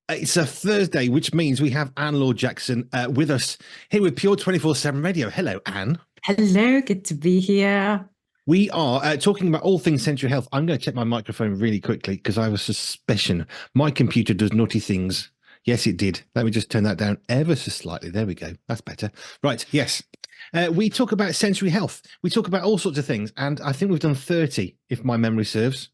It's a Thursday, which means we have Anne Laure Jackson with us here with Pure 24/7 Radio. Hello, Anne. Hello, good to be here. We are talking about all things sensory health. I'm going to check my microphone really quickly because I have a suspicion my computer does naughty things. Yes, it did. Let me just turn that down ever so slightly. There we go. That's better. Right. Yes. We talk about sensory health. We talk about all sorts of things. And I think we've done 30, if my memory serves.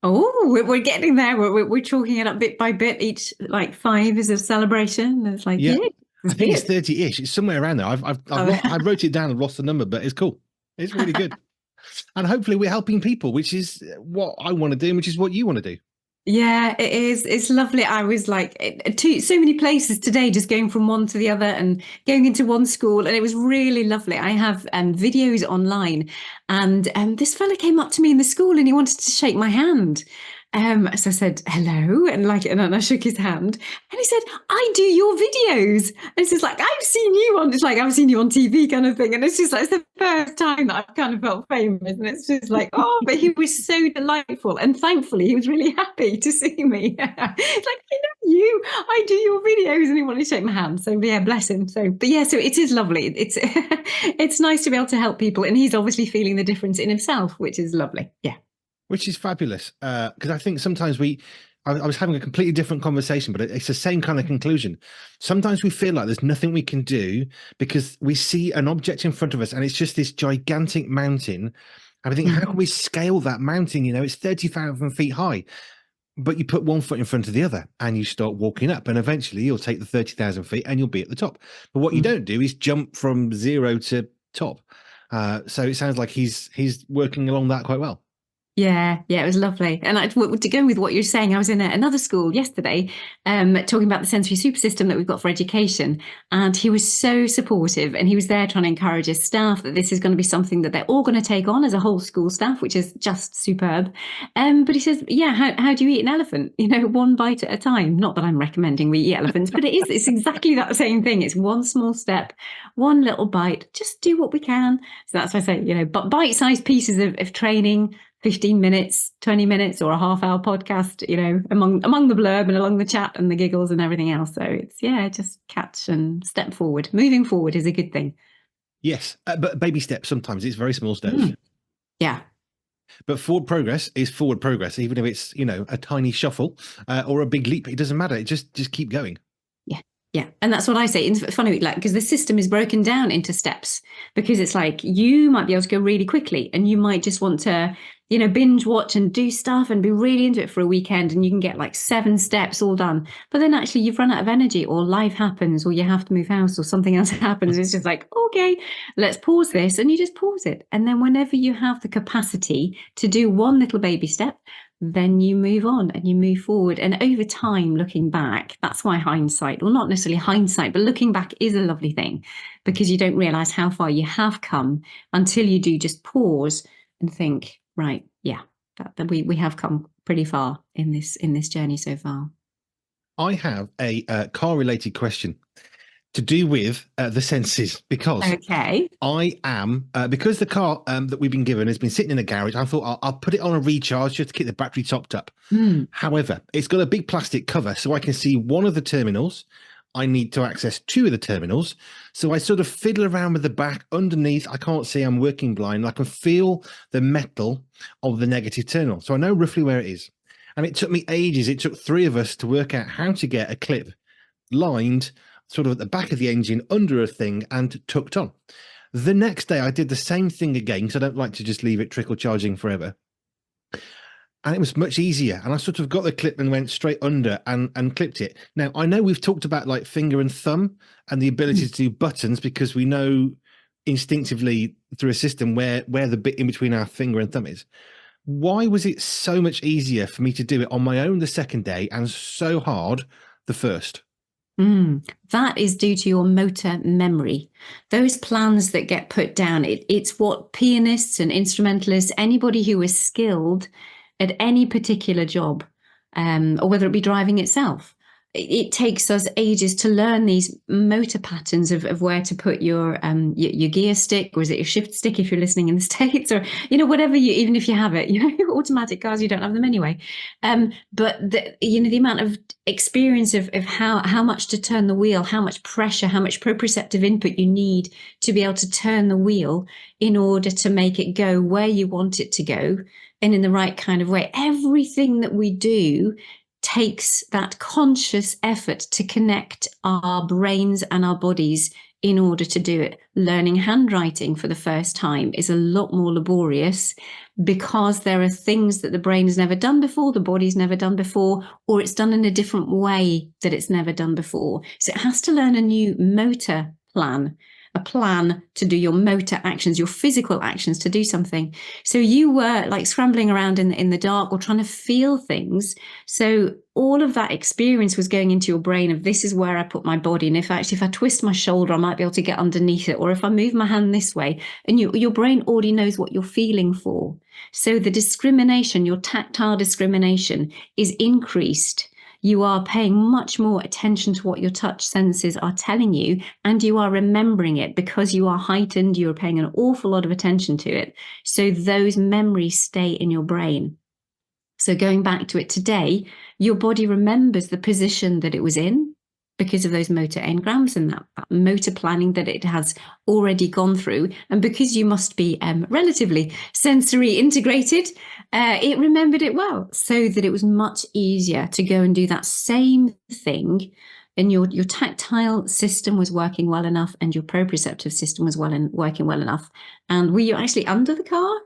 Oh, we're getting there. We're chalking it up bit by bit. Each like 5 is a celebration. It's like, yeah, I think it's 30-ish. It's somewhere around there. I wrote it down and lost the number, but it's cool. It's really good. And hopefully we're helping people, which is what I want to do, and which is what you want to do. Yeah, it is. It's lovely. I was like to so many places today, just going from one to the other and going into one school, and it was really lovely. I have videos online, and this fella came up to me in the school and he wanted to shake my hand. So I said hello, and I shook his hand, and he said, "I do your videos." And it's just like I've seen you on TV kind of thing, and it's just like it's the first time that I've kind of felt famous, and it's just like but he was so delightful, and thankfully he was really happy to see me. It's like I know you, I do your videos, and he wanted to shake my hand. So yeah, bless him. So so it is lovely. It's it's nice to be able to help people, and he's obviously feeling the difference in himself, which is lovely. Yeah. Which is fabulous, because I think sometimes I was having a completely different conversation, but it's the same kind of conclusion. Sometimes we feel like there's nothing we can do because we see an object in front of us and it's just this gigantic mountain. And I think, how can we scale that mountain? You know, it's 30,000 feet high, but you put one foot in front of the other and you start walking up, and eventually you'll take the 30,000 feet and you'll be at the top. But what you don't do is jump from zero to top. So it sounds like he's working along that quite well. Yeah, it was lovely. And to go with what you're saying, I was in another school yesterday talking about the sensory super system that we've got for education. And he was so supportive, and he was there trying to encourage his staff that this is going to be something that they're all going to take on as a whole school staff, which is just superb. But he says, yeah, how do you eat an elephant? You know, one bite at a time. Not that I'm recommending we eat elephants, but it's exactly that same thing. It's one small step, one little bite, just do what we can. So that's why I say, you know, but bite-sized pieces of training, 15 minutes, 20 minutes, or a half-hour podcast, you know, among the blurb and along the chat and the giggles and everything else. So it's, just catch and step forward. Moving forward is a good thing. Yes, but baby steps sometimes. It's very small steps. Yeah. But forward progress is forward progress, even if it's, you know, a tiny shuffle or a big leap. It doesn't matter. It just keep going. Yeah. And that's what I say. It's funny, like, because the system is broken down into steps, because it's like you might be able to go really quickly and you might just want to, you know, binge watch and do stuff and be really into it for a weekend, and you can get like 7 steps all done. But then actually you've run out of energy, or life happens, or you have to move house, or something else happens. It's just like, okay, let's pause this. And you just pause it. And then whenever you have the capacity to do one little baby step, then you move on and you move forward. And over time, looking back, that's why hindsight, well, not necessarily hindsight, but looking back is a lovely thing, because you don't realize how far you have come until you do just pause and think, right, yeah, that we have come pretty far in this journey so far. I have a car-related question to do with the senses, because I am because the car that we've been given has been sitting in a garage. I thought I'll put it on a recharge just to keep the battery topped up. However, it's got a big plastic cover, so I can see one of the terminals. I need to access 2 of the terminals, so I sort of fiddle around with the back underneath. I can't see, I'm working blind. I can feel the metal of the negative terminal, so I know roughly where it is. And it took me ages. It took 3 of us to work out how to get a clip lined sort of at the back of the engine under a thing and tucked on. The next day I did the same thing again, because I don't like to just leave it trickle charging forever. And it was much easier. And I sort of got the clip and went straight under and clipped it. Now, I know we've talked about like finger and thumb and the ability to do buttons, because we know instinctively through a system where the bit in between our finger and thumb is. Why was it so much easier for me to do it on my own the second day and so hard the first? That is due to your motor memory. Those plans that get put down, it's what pianists and instrumentalists, anybody who is skilled at any particular job, or whether it be driving itself, it takes us ages to learn these motor patterns of where to put your gear stick, or is it your shift stick if you're listening in the States, or whatever even if you have it, automatic cars, you don't have them anyway. But the amount of experience of how much to turn the wheel, how much pressure, how much proprioceptive input you need to be able to turn the wheel in order to make it go where you want it to go and in the right kind of way. Everything that we do takes that conscious effort to connect our brains and our bodies in order to do it. Learning handwriting for the first time is a lot more laborious because there are things that the brain has never done before, the body's never done before, or it's done in a different way that it's never done before. So it has to learn a new motor plan, a plan to do your motor actions, your physical actions to do something. So you were like scrambling around in the dark or trying to feel things. So all of that experience was going into your brain of, this is where I put my body. And if I twist my shoulder, I might be able to get underneath it. Or if I move my hand this way, and your brain already knows what you're feeling for. So the discrimination, your tactile discrimination, is increased. You are paying much more attention to what your touch senses are telling you, and you are remembering it because you are heightened. You're paying an awful lot of attention to it. So those memories stay in your brain. So going back to it today, your body remembers the position that it was in because of those motor engrams and that motor planning that it has already gone through. And because you must be relatively sensory integrated, it remembered it well, so that it was much easier to go and do that same thing. And your tactile system was working well enough, and your proprioceptive system was working well enough. And were you actually under the car?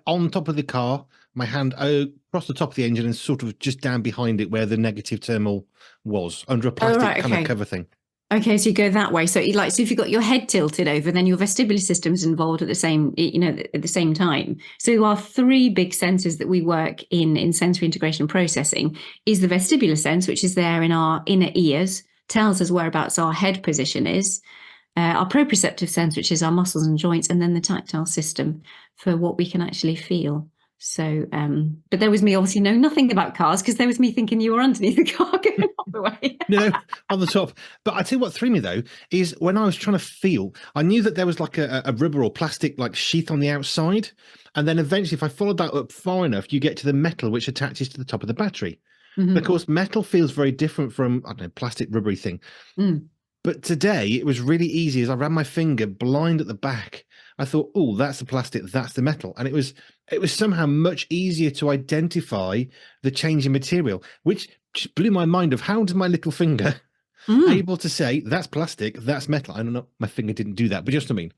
On top of the car, my hand across the top of the engine and sort of just down behind it where the negative terminal was, under a plastic kind of cover thing. Okay, so you go that way. So if you've got your head tilted over, then your vestibular system's involved at the same, at the same time. So there are three big senses that we work in sensory integration and processing. Is the vestibular sense, which is there in our inner ears, tells us whereabouts our head position is. Our proprioceptive sense, which is our muscles and joints, and then the tactile system for what we can actually feel. So, but there was me obviously knowing nothing about cars, because there was me thinking you were underneath the car going all the way. No, on the top. But I tell you what threw me though is when I was trying to feel, I knew that there was like a rubber or plastic like sheath on the outside, and then eventually, if I followed that up far enough, you get to the metal which attaches to the top of the battery. Mm-hmm. Of course, metal feels very different from, I don't know, plastic rubbery thing. Mm. But today it was really easy. As I ran my finger blind at the back, I thought, oh, that's the plastic, that's the metal. And it was somehow much easier to identify the change in material, which just blew my mind of how does my little finger able to say that's plastic, that's metal. I don't know, my finger didn't do that, but just what I mean.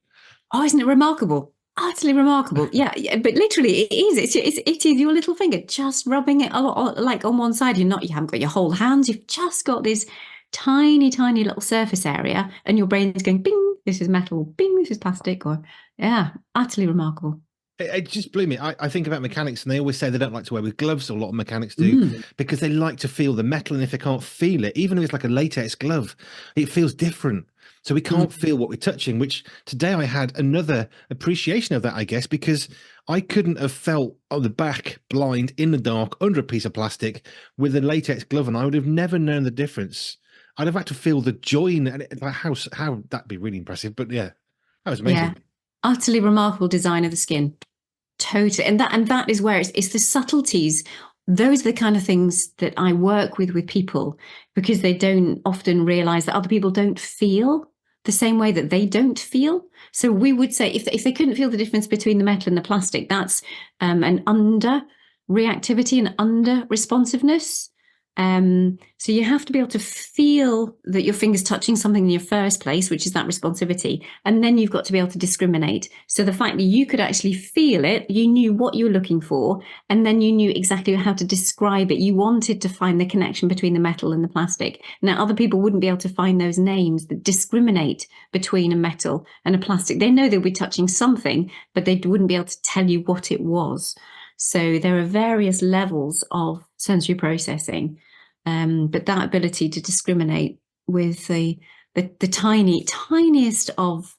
Oh, isn't it remarkable? Utterly remarkable. Yeah, but literally it is. It is your little finger just rubbing it like on one side. You haven't got your whole hands. You've just got this tiny little surface area, and your brain is going bing, this is metal, bing, this is plastic. Or yeah, utterly remarkable. It just blew me. I think about mechanics, and they always say they don't like to wear with gloves, or a lot of mechanics do, because they like to feel the metal, and if they can't feel it, even if it's like a latex glove, it feels different. So we can't feel what we're touching, which today I had another appreciation of that, I guess, because I couldn't have felt on the back blind in the dark under a piece of plastic with a latex glove, and I would have never known the difference. I'd have had to feel the join, and how that'd be really impressive. But yeah, that was amazing. Yeah, utterly remarkable design of the skin. Totally, and that is where it's the subtleties. Those are the kind of things that I work with people, because they don't often realize that other people don't feel the same way that they don't feel. So we would say if they couldn't feel the difference between the metal and the plastic, that's an under reactivity and under responsiveness. So you have to be able to feel that your finger's touching something in your first place, which is that responsivity. And then you've got to be able to discriminate. So the fact that you could actually feel it, you knew what you were looking for, and then you knew exactly how to describe it. You wanted to find the connection between the metal and the plastic. Now, other people wouldn't be able to find those names that discriminate between a metal and a plastic. They know they'll be touching something, but they wouldn't be able to tell you what it was. So there are various levels of sensory processing. But that ability to discriminate with the tiniest of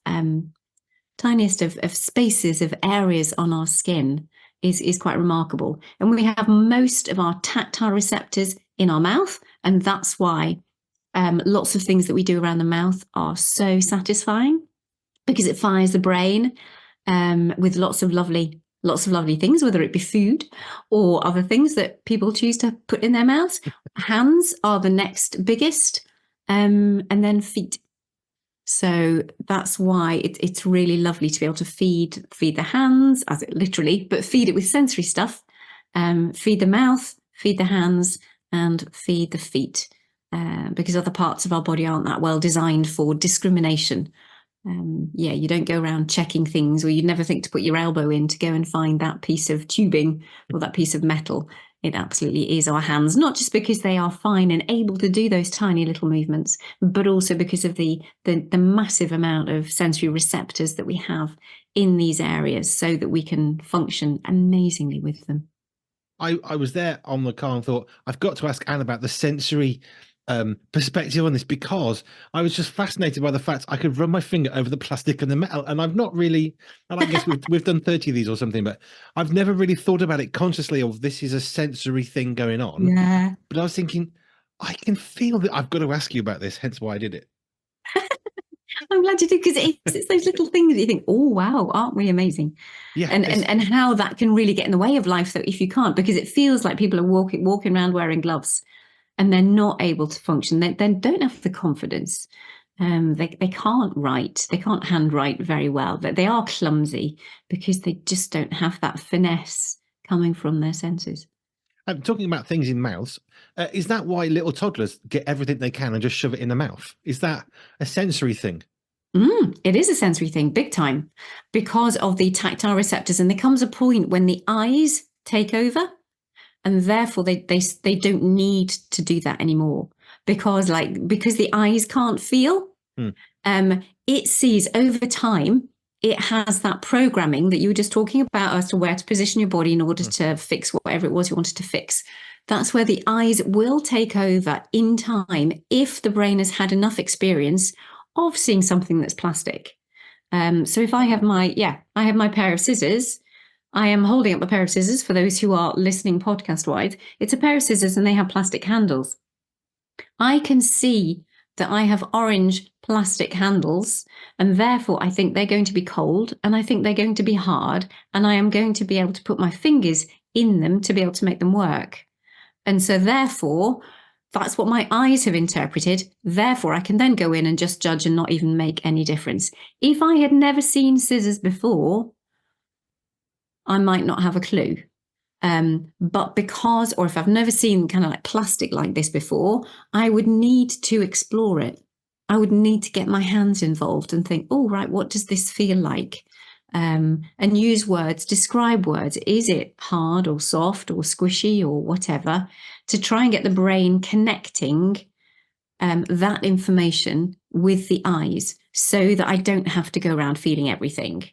spaces, of areas on our skin is quite remarkable. And we have most of our tactile receptors in our mouth. And that's why lots of things that we do around the mouth are so satisfying, because it fires the brain with lots of lovely things, whether it be food or other things that people choose to put in their mouths. Hands are the next biggest, and then feet. So that's why it's really lovely to be able to feed the hands, as it literally, but feed it with sensory stuff. Feed the mouth, feed the hands, and feed the feet, because other parts of our body aren't that well designed for discrimination. You don't go around checking things, or you'd never think to put your elbow in to go and find that piece of tubing or that piece of metal. It absolutely is our hands, not just because they are fine and able to do those tiny little movements, but also because of the massive amount of sensory receptors that we have in these areas, so that we can function amazingly with them. I was there on the car and thought, I've got to ask Anne about the sensory perspective on this, because I was just fascinated by the fact I could run my finger over the plastic and the metal, and I've not really, and I guess we've done 30 of these or something, but I've never really thought about it consciously, of this is a sensory thing going on. Yeah. But I was thinking, I can feel that I've got to ask you about this, hence why I did it. I'm glad you did, because it's those little things that you think, oh wow, aren't we amazing? Yeah, and how that can really get in the way of life, though, if you can't, because it feels like people are walking around wearing gloves, and they're not able to function. They don't have the confidence. They can't write. They can't handwrite very well. They are clumsy because they just don't have that finesse coming from their senses. I'm talking about things in mouths. Is that why little toddlers get everything they can and just shove it in the mouth? Is that a sensory thing? It is a sensory thing, big time, because of the tactile receptors. And there comes a point when the eyes take over, and therefore they don't need to do that anymore, because the eyes can't feel. It sees over time, it has that programming that you were just talking about as to where to position your body in order to fix whatever it was you wanted to fix. That's where the eyes will take over in time, if the brain has had enough experience of seeing something that's plastic. So if I have my pair of scissors, I am holding up a pair of scissors for those who are listening podcast-wise. It's a pair of scissors and they have plastic handles. I can see that I have orange plastic handles, and therefore I think they're going to be cold, and I think they're going to be hard, and I am going to be able to put my fingers in them to be able to make them work. And so therefore, that's what my eyes have interpreted. Therefore, I can then go in and just judge and not even make any difference. If I had never seen scissors before, I might not have a clue. But if I've never seen kind of like plastic like this before, I would need to explore it. I would need to get my hands involved and think, oh, right, what does this feel like? And use words, describe words. Is it hard or soft or squishy or whatever, to try and get the brain connecting that information with the eyes, so that I don't have to go around feeling everything.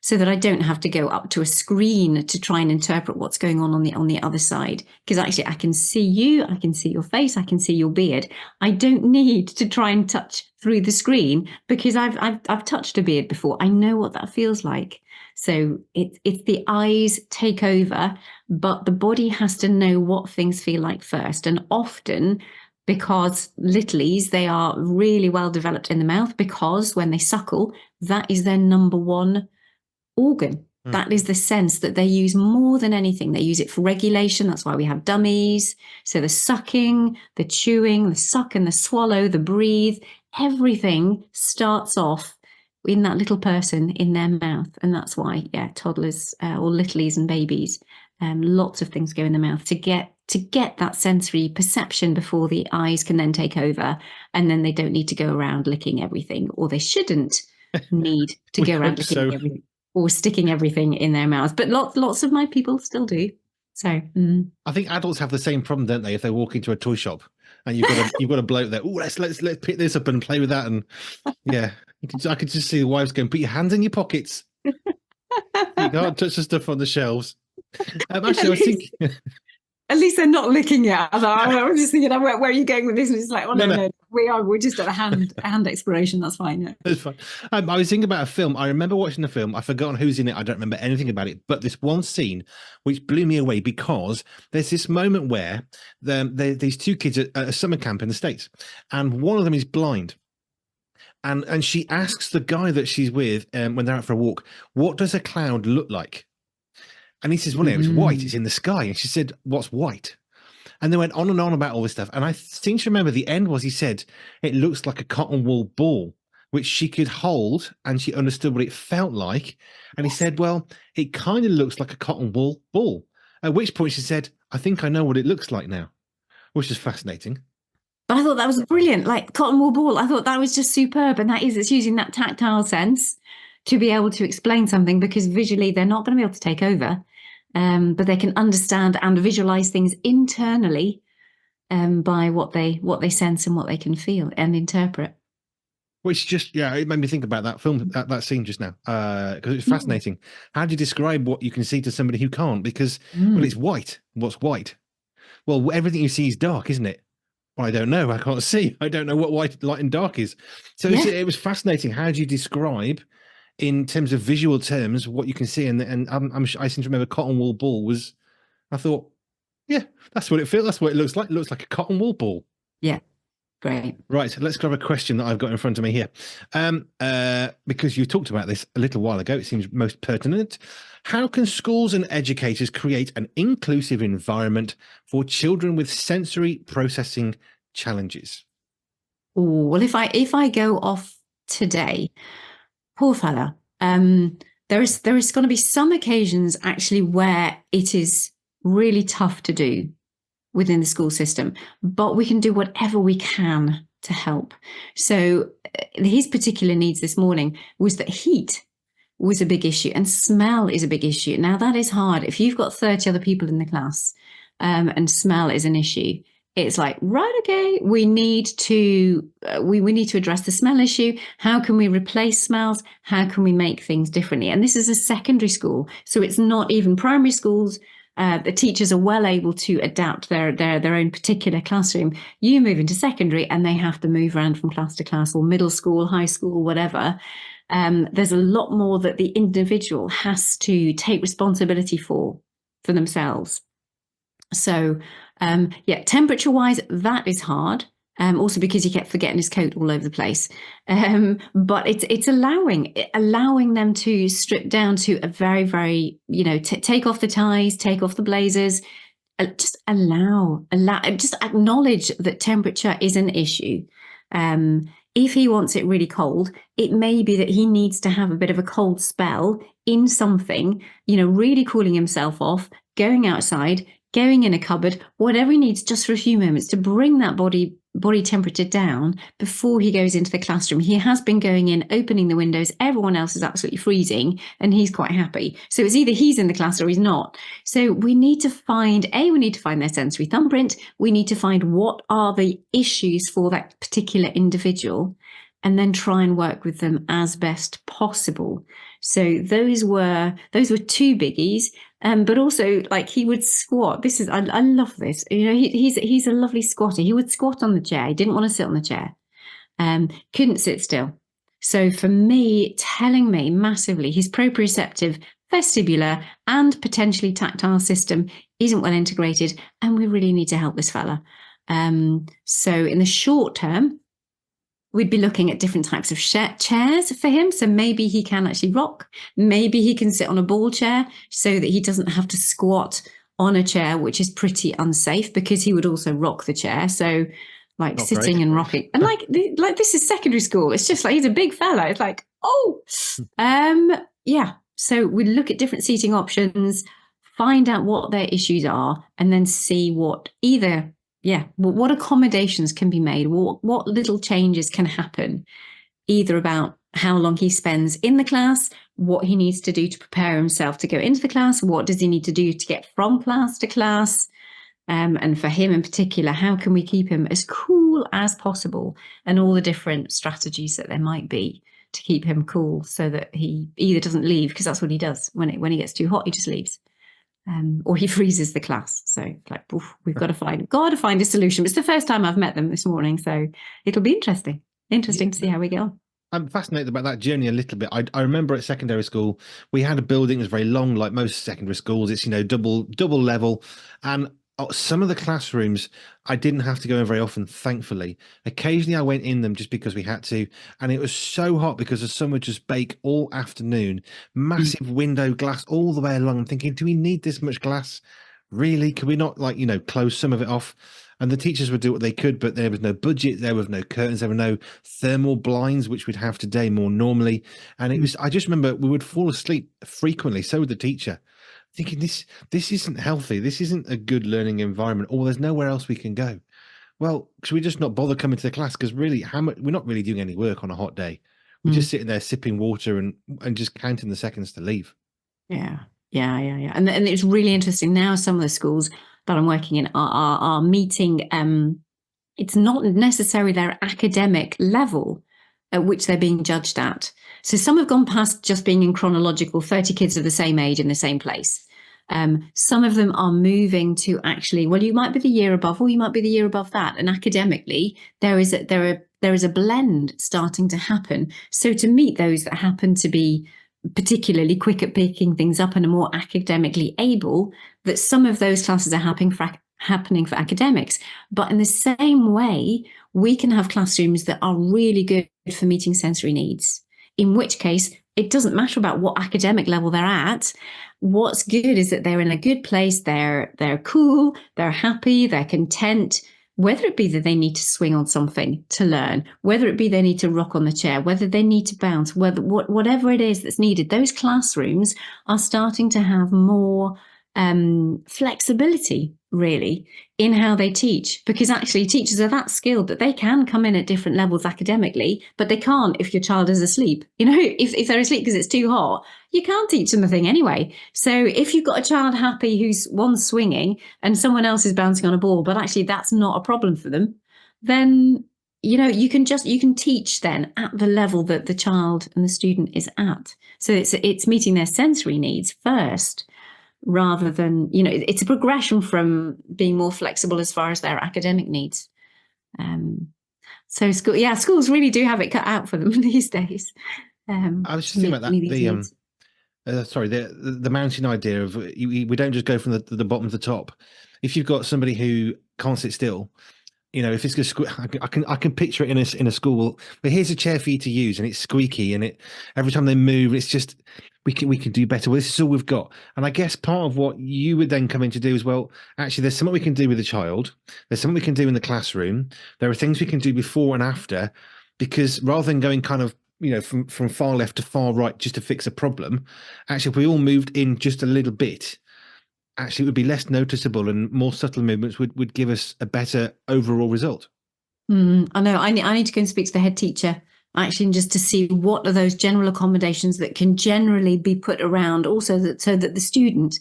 So that I don't have to go up to a screen to try and interpret what's going on the other side. Because actually I can see you, I can see your face, I can see your beard. I don't need to try and touch through the screen, because I've touched a beard before. I know what that feels like. So it's the eyes take over, but the body has to know what things feel like first. And often, because littlies, they are really well developed in the mouth, because when they suckle, that is their number one organ. That is the sense that they use more than anything. They use it for regulation. That's why we have dummies. So the sucking, the chewing, the suck and the swallow, the breathe, everything starts off in that little person in their mouth. And that's why, toddlers or littlies and babies, lots of things go in the mouth to get that sensory perception before the eyes can then take over. And then they don't need to go around licking everything, or they shouldn't need to go around licking everything or sticking everything in their mouths. But lots of my people still do. So I think adults have the same problem, don't they? If they walk into a toy shop and you've got a bloke there, oh, let's pick this up and play with that, and yeah, I could just see the wives going, put your hands in your pockets. You can't touch the stuff on the shelves. Actually, I was thinking, At least they're not licking it. I'm just thinking, where are you going with this? And it's like, oh no, we're just at a hand exploration. That's fine. Yeah. That's fine. I was thinking about a film. I remember watching the film. I've forgotten who's in it. I don't remember anything about it. But this one scene which blew me away, because there's this moment where these two kids at a summer camp in the States, and one of them is blind. And she asks the guy that she's with when they're out for a walk, what does a cloud look like? And he says, well, it's white. It's in the sky. And she said, what's white? And they went on and on about all this stuff. And I seem to remember the end was he said, it looks like a cotton wool ball, which she could hold, and she understood what it felt like. And he said, well, it kind of looks like a cotton wool ball. At which point she said, I think I know what it looks like now, which is fascinating. But I thought that was brilliant. Like cotton wool ball, I thought that was just superb. And it's using that tactile sense to be able to explain something, because visually they're not going to be able to take over. But they can understand and visualize things internally by what they sense and what they can feel and interpret. Which just, it made me think about that film, that scene just now, because it's fascinating. How do you describe what you can see to somebody who can't? Because, well, it's white. What's white? Well, everything you see is dark, isn't it? Well, I don't know. I can't see. I don't know what white, light, and dark is. So it was fascinating. How do you describe, in terms of visual terms, what you can see? And I seem to remember cotton wool ball was, I thought, yeah, that's what it feels. That's what it looks like. It looks like a cotton wool ball. Yeah. Great. Right. So let's grab a question that I've got in front of me here. Because you talked about this a little while ago, it seems most pertinent. How can schools and educators create an inclusive environment for children with sensory processing challenges? Ooh, well, if I go off today, poor fella, there is going to be some occasions actually where it is really tough to do within the school system, but we can do whatever we can to help. So his particular needs this morning was that heat was a big issue and smell is a big issue. Now that is hard. If you've got 30 other people in the class and smell is an issue, it's like, right, okay, we need to address the smell issue. How can we replace smells? How can we make things differently? And this is a secondary school, so it's not even primary schools. The teachers are well able to adapt their own particular classroom. You move into secondary and they have to move around from class to class, or middle school, high school, whatever. There's a lot more that the individual has to take responsibility for themselves. So, temperature wise, that is hard. Also because he kept forgetting his coat all over the place. But it's allowing them to strip down to a very, very, take off the ties, take off the blazers, just just acknowledge that temperature is an issue. If he wants it really cold, it may be that he needs to have a bit of a cold spell in something, really cooling himself off, going outside, going in a cupboard, whatever he needs just for a few moments to bring that body temperature down before he goes into the classroom. He has been going in, opening the windows. Everyone else is absolutely freezing and he's quite happy. So it's either he's in the class or he's not. So we need to find their sensory thumbprint. We need to find what are the issues for that particular individual and then try and work with them as best possible. So those were two biggies. But also, like, he would squat. I love this. He's a lovely squatter. He would squat on the chair. He didn't want to sit on the chair. Couldn't sit still. So for me, telling me massively his proprioceptive, vestibular, and potentially tactile system isn't well integrated, and we really need to help this fella. So in the short term, we'd be looking at different types of chairs for him. So maybe he can actually rock. Maybe he can sit on a ball chair so that he doesn't have to squat on a chair, which is pretty unsafe because he would also rock the chair. So like not sitting great. And rocking. And like this is secondary school. It's just like, he's a big fella. It's like, yeah. So we look at different seating options, find out what their issues are, and then see what what accommodations can be made, what little changes can happen, either about how long he spends in the class, what he needs to do to prepare himself to go into the class, what does he need to do to get from class to class, and for him in particular, how can we keep him as cool as possible, and all the different strategies that there might be to keep him cool so that he either doesn't leave, because that's what he does when he gets too hot, he just leaves. or he freezes the class. So like, oof, we've got to find a solution. It's the first time I've met them this morning, so it'll be interesting to see how we get on. I'm fascinated about that journey a little bit. I remember at secondary school, we had a building that was very long, like most secondary schools. It's, double level. And some of the classrooms, I didn't have to go in very often, thankfully. Occasionally I went in them just because we had to. And it was so hot because the sun would just bake all afternoon. Massive window glass all the way along. I'm thinking, do we need this much glass? Really? Can we not, close some of it off? And the teachers would do what they could, but there was no budget, there was no curtains, there were no thermal blinds, which we'd have today more normally. And I just remember we would fall asleep frequently. So would the teacher, thinking this isn't healthy. This isn't a good learning environment, or there's nowhere else we can go. Well, should we just not bother coming to the class? Because really, we're not really doing any work on a hot day. We're just sitting there sipping water and just counting the seconds to leave. Yeah. And it's really interesting now. Some of the schools that I'm working in are meeting. It's not necessarily their academic level at which they're being judged at. So some have gone past just being in chronological 30 kids of the same age in the same place. Some of them are moving to actually, well, you might be the year above, or you might be the year above that. And academically, there is a blend starting to happen. So to meet those that happen to be particularly quick at picking things up and are more academically able, that some of those classes are happening for academics. But in the same way, we can have classrooms that are really good for meeting sensory needs, in which case it doesn't matter about what academic level they're at. What's good is that they're in a good place, they're cool, they're happy, they're content, whether it be that they need to swing on something to learn, whether it be they need to rock on the chair, whether they need to bounce, whatever it is that's needed. Those classrooms are starting to have more flexibility, really, in how they teach, because actually teachers are that skilled that they can come in at different levels academically, but they can't if your child is asleep. If they're asleep because it's too hot, you can't teach them a thing anyway. So if you've got a child happy who's one swinging and someone else is bouncing on a ball, but actually that's not a problem for them, then you can teach then at the level that the child and the student is at. So it's meeting their sensory needs first, rather than, it's a progression from being more flexible as far as their academic needs. So schools really do have it cut out for them these days. I was just thinking about that. The mountain idea of we don't just go from the bottom to the top. If you've got somebody who can't sit still, if it's going to I can picture it in a school. But here's a chair for you to use, and it's squeaky, and every time they move, it's just we can do better. Well, this is all we've got. And I guess part of what you would then come in to do is, well, actually, there's something we can do with the child. There's something we can do in the classroom. There are things we can do before and after, because rather than going kind of from far left to far right just to fix a problem, actually, if we all moved in just a little bit, actually it would be less noticeable, and more subtle movements would give us a better overall result. I know. I need to go and speak to the head teacher, actually, just to see what are those general accommodations that can generally be put around, also so that the student,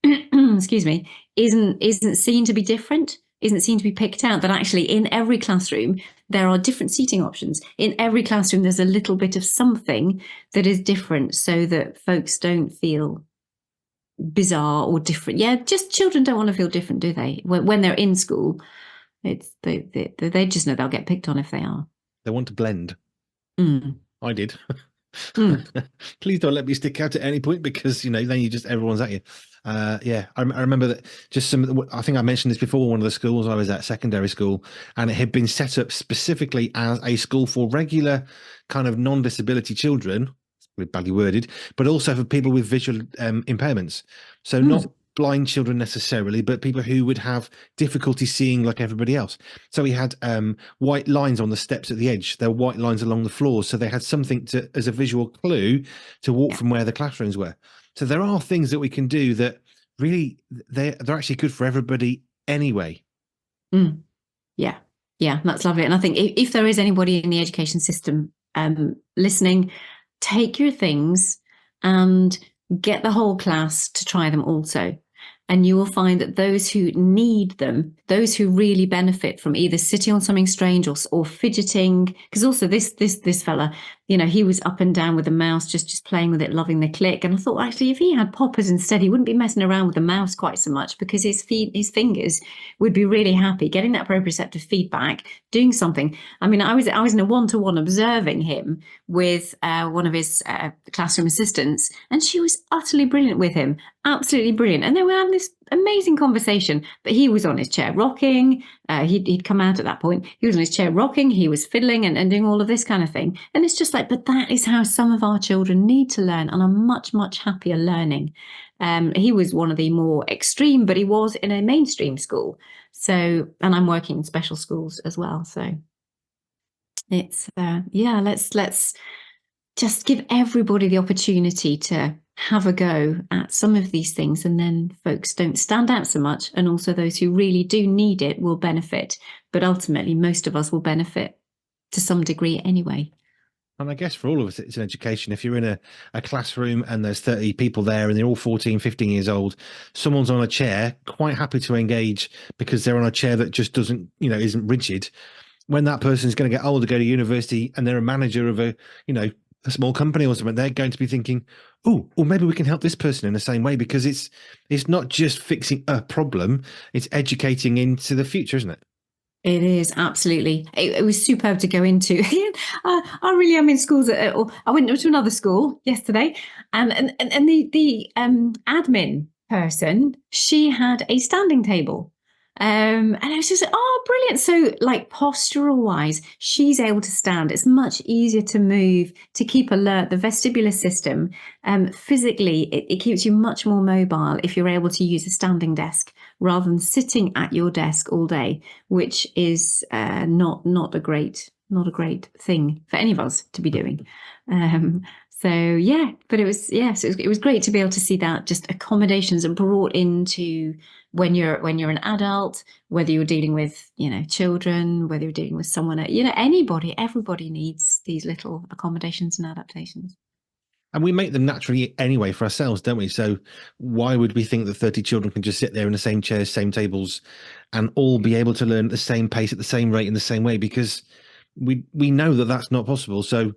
excuse me, isn't seen to be different, isn't seen to be picked out. That actually in every classroom there are different seating options. In every classroom there's a little bit of something that is different, so that folks don't feel bizarre or different. Just children don't want to feel different, do they? When they're in school, it's they just know they'll get picked on if they are. They want to blend. I did. Please don't let me stick out at any point, because then everyone's at you. I remember that I think I mentioned this before, one of the schools I was at, secondary school, and it had been set up specifically as a school for regular kind of non-disability children, badly worded, but also for people with visual impairments. So not blind children necessarily, but people who would have difficulty seeing like everybody else. So we had white lines on the steps at the edge. There were white lines along the floors, so they had something as a visual clue to walk from where the classrooms were. So there are things that we can do that really they're actually good for everybody anyway. Yeah, that's lovely. And I think if there is anybody in the education system listening, take your things and get the whole class to try them also. and you will find that those who need them, those who really benefit from either sitting on something strange or fidgeting, because also this fella, you know, he was up and down with the mouse, just playing with it, loving the click. And I thought, actually, if he had poppers instead, he wouldn't be messing around with the mouse quite so much, because his fingers would be really happy getting that proprioceptive feedback, doing something. I mean, I was in a one-to-one observing him with one of his classroom assistants, and she was utterly brilliant with him, absolutely brilliant. And they were having this amazing conversation, but he was on his chair rocking. He'd come out at that point. He was on his chair rocking. He was fiddling and doing all of this kind of thing. And it's just like, but that is how some of our children need to learn, and are much, much happier learning. He was one of the more extreme, but he was in a mainstream school. So, and I'm working in special schools as well. So it's, let's just give everybody the opportunity to have a go at some of these things, and then folks don't stand out so much, and also those who really do need it will benefit. But ultimately, most of us will benefit to some degree anyway. And I guess for all of us, it's an education. If you're in a classroom and there's 30 people there and they're all 14, 15 years old, someone's on a chair, quite happy to engage because they're on a chair that just doesn't, you know, isn't rigid. When that person's going to get older, go to university, and they're a manager of a, you know, a small company or something, they're going to be thinking, oh, well, maybe we can help this person in the same way, because it's not just fixing a problem, it's educating into the future, isn't it? It is, absolutely. It was superb to go into. I really am in schools. I went to another school yesterday, and the admin person, she had a standing table. And I was just like, oh, brilliant. So, like, postural wise, she's able to stand. It's much easier to move, to keep alert. The vestibular system, physically, it keeps you much more mobile if you're able to use a standing desk rather than sitting at your desk all day, which is not a great thing for any of us to be doing. So yeah, but it was it was great to be able to see that just accommodations are brought into when you're an adult, whether you're dealing with, you know, children, whether you're dealing with someone, you know, everybody needs these little accommodations and adaptations. And we make them naturally anyway for ourselves, don't we? So why would we think that 30 children can just sit there in the same chairs, same tables, and all be able to learn at the same pace, at the same rate, in the same way? Because we know that that's not possible. So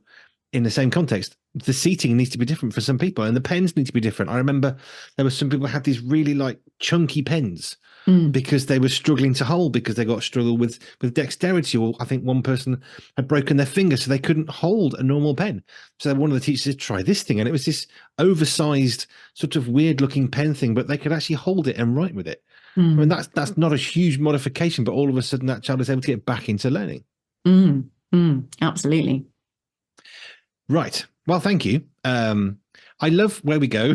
in the same context, the seating needs to be different for some people, and the pens need to be different. I remember there were some people who had these really like chunky pens because they were struggling to hold, because they got struggle with dexterity, or I think one person had broken their finger, so they couldn't hold a normal pen. So one of the teachers said, try this thing, and it was this oversized sort of weird looking pen thing, but they could actually hold it and write with it. I mean, that's not a huge modification, but all of a sudden that child is able to get back into learning. Absolutely. Right. Well, thank you. I love where we go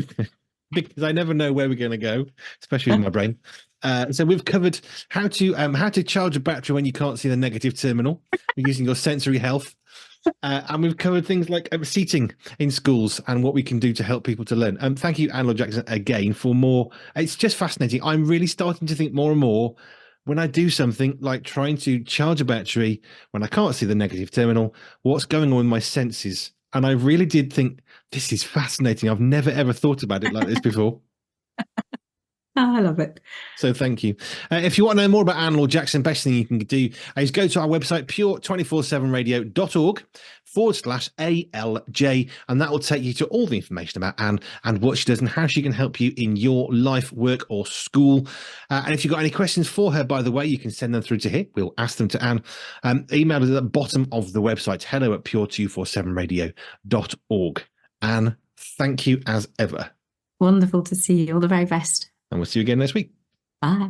because I never know where we're going to go, especially with my brain. So we've covered how to charge a battery when you can't see the negative terminal using your sensory health. And we've covered things like seating in schools and what we can do to help people to learn. Thank you, Anne Jackson, again for more. It's just fascinating. I'm really starting to think more and more when I do something like trying to charge a battery when I can't see the negative terminal, what's going on with my senses. And I really did think, this is fascinating. I've never, ever thought about it like this before. I love it. So thank you. If you want to know more about Anne Laure Jackson, best thing you can do is go to our website, pure247radio.org/ALJ, and that will take you to all the information about Anne and what she does and how she can help you in your life, work, or school. And if you've got any questions for her, by the way, you can send them through to here. We'll ask them to Anne. Email is at the bottom of the website, hello@pure247radio.org. Anne, thank you as ever. Wonderful to see you. All the very best. And we'll see you again next week. Bye.